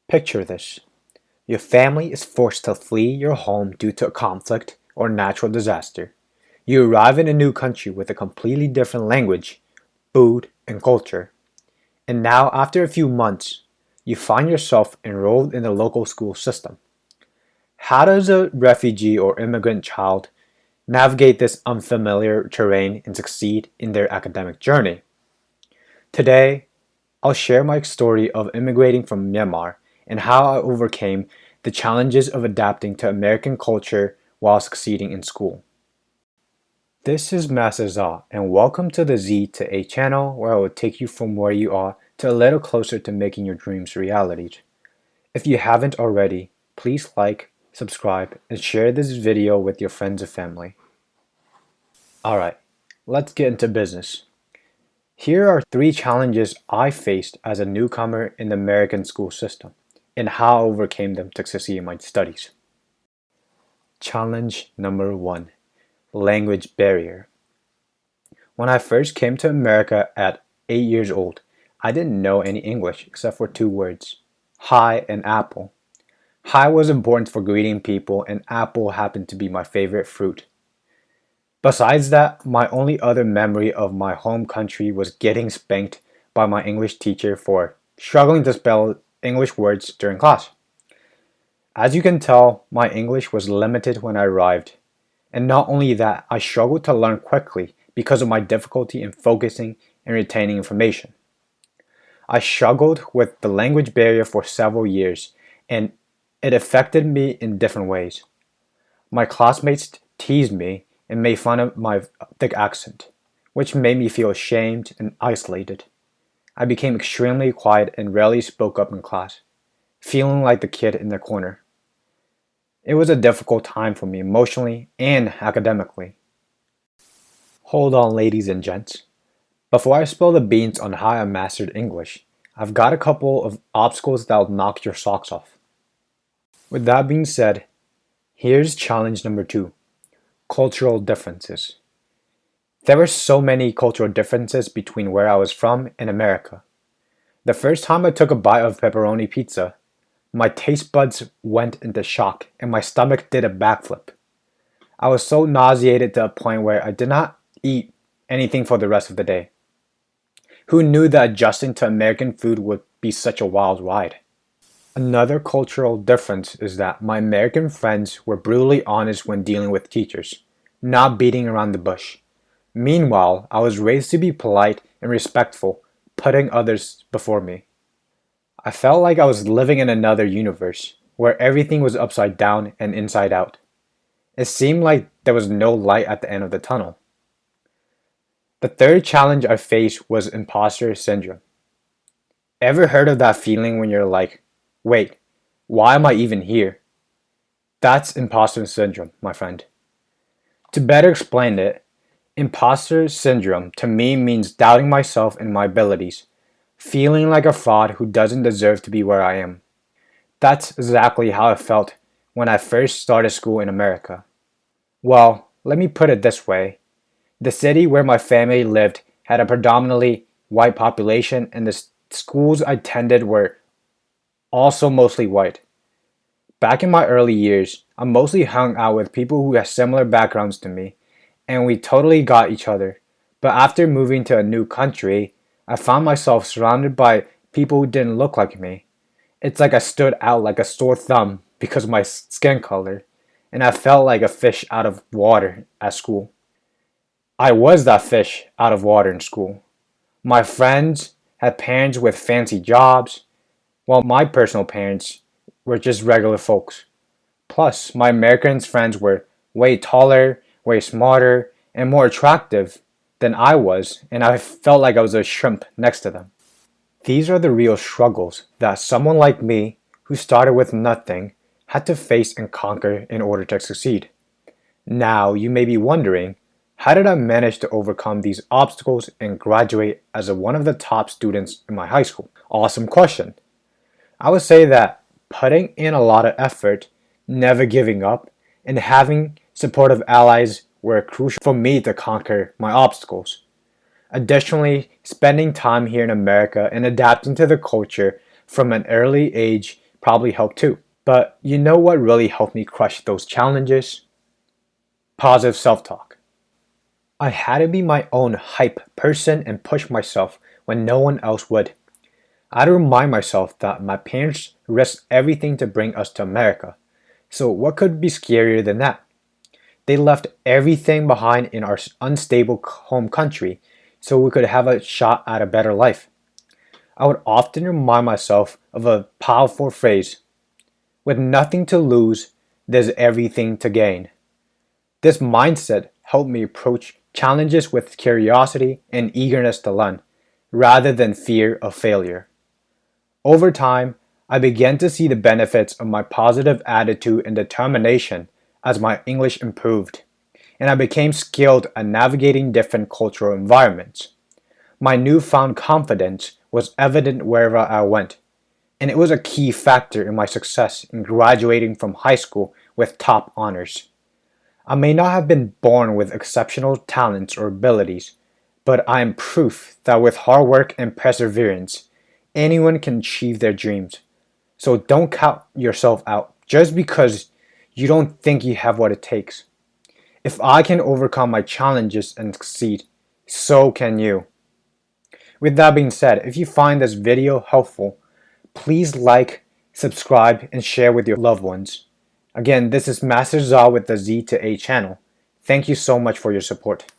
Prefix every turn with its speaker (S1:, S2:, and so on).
S1: Picture this. Your family is forced to flee your home due to a conflict or natural disaster. You arrive in a new country with a completely different language, food, and culture. And now, after a few months, you find yourself enrolled in the local school system. How does a refugee or immigrant child navigate this unfamiliar terrain and succeed in their academic journey? Today, I'll share my story of immigrating from Myanmar and how I overcame the challenges of adapting to American culture while succeeding in school. This is Master Za, and welcome to the Z to A channel where I will take you from where you are to a little closer to making your dreams realities. If you haven't already, please like, subscribe, and share this video with your friends and family. Alright, let's get into business. Here are 3 challenges I faced as a newcomer in the American school system, and how I overcame them to succeed in my studies. Challenge number 1. Language barrier. When I first came to America at 8 years old, I didn't know any English except for 2 words, hi and apple. Hi was important for greeting people, and apple happened to be my favorite fruit. Besides that, my only other memory of my home country was getting spanked by my English teacher for struggling to spell English words during class. As you can tell, my English was limited when I arrived. And not only that, I struggled to learn quickly because of my difficulty in focusing and retaining information. I struggled with the language barrier for several years, and it affected me in different ways. My classmates teased me and made fun of my thick accent, which made me feel ashamed and isolated. I became extremely quiet and rarely spoke up in class, feeling like the kid in the corner. It was a difficult time for me emotionally and academically. Hold on, ladies and gents. Before I spill the beans on how I mastered English, I've got a couple of obstacles that'll knock your socks off. With that being said, here's challenge number 2. Cultural differences. There were so many cultural differences between where I was from and America. The first time I took a bite of pepperoni pizza, my taste buds went into shock and my stomach did a backflip. I was so nauseated to a point where I did not eat anything for the rest of the day. Who knew that adjusting to American food would be such a wild ride? Another cultural difference is that my American friends were brutally honest when dealing with teachers, not beating around the bush. Meanwhile, I was raised to be polite and respectful, putting others before me. I felt like I was living in another universe, where everything was upside down and inside out. It seemed like there was no light at the end of the tunnel. The third challenge I faced was imposter syndrome. Ever heard of that feeling when you're like, wait, why am I even here? That's imposter syndrome, my friend. To better explain it, imposter syndrome to me means doubting myself and my abilities, feeling like a fraud who doesn't deserve to be where I am. That's exactly how I felt when I first started school in America. Well, let me put it this way. The city where my family lived had a predominantly white population, and the schools I attended were also mostly white. Back in my early years, I mostly hung out with people who had similar backgrounds to me, and we totally got each other. But after moving to a new country, I found myself surrounded by people who didn't look like me. It's like I stood out like a sore thumb because of my skin color, and I felt like a fish out of water at school. I was that fish out of water in school. My friends had parents with fancy jobs, while my personal parents were just regular folks. Plus, my American friends were way taller, way smarter, and more attractive than I was, and I felt like I was a shrimp next to them. These are the real struggles that someone like me, who started with nothing, had to face and conquer in order to succeed. Now, you may be wondering, how did I manage to overcome these obstacles and graduate as one of the top students in my high school? Awesome question. I would say that putting in a lot of effort, never giving up, and having supportive allies were crucial for me to conquer my obstacles. Additionally, spending time here in America and adapting to the culture from an early age probably helped too. But you know what really helped me crush those challenges? Positive self-talk. I had to be my own hype person and push myself when no one else would. I had to remind myself that my parents risked everything to bring us to America. So what could be scarier than that? They left everything behind in our unstable home country so we could have a shot at a better life. I would often remind myself of a powerful phrase: with nothing to lose, there's everything to gain. This mindset helped me approach challenges with curiosity and eagerness to learn, rather than fear of failure. Over time, I began to see the benefits of my positive attitude and determination as my English improved, and I became skilled at navigating different cultural environments. My newfound confidence was evident wherever I went, and it was a key factor in my success in graduating from high school with top honors. I may not have been born with exceptional talents or abilities, but I am proof that with hard work and perseverance, anyone can achieve their dreams. So don't count yourself out just because you don't think you have what it takes. If I can overcome my challenges and succeed, so can you. With that being said, if you find this video helpful, please like, subscribe, and share with your loved ones. Again, this is Master Za with the Z to A channel. Thank you so much for your support.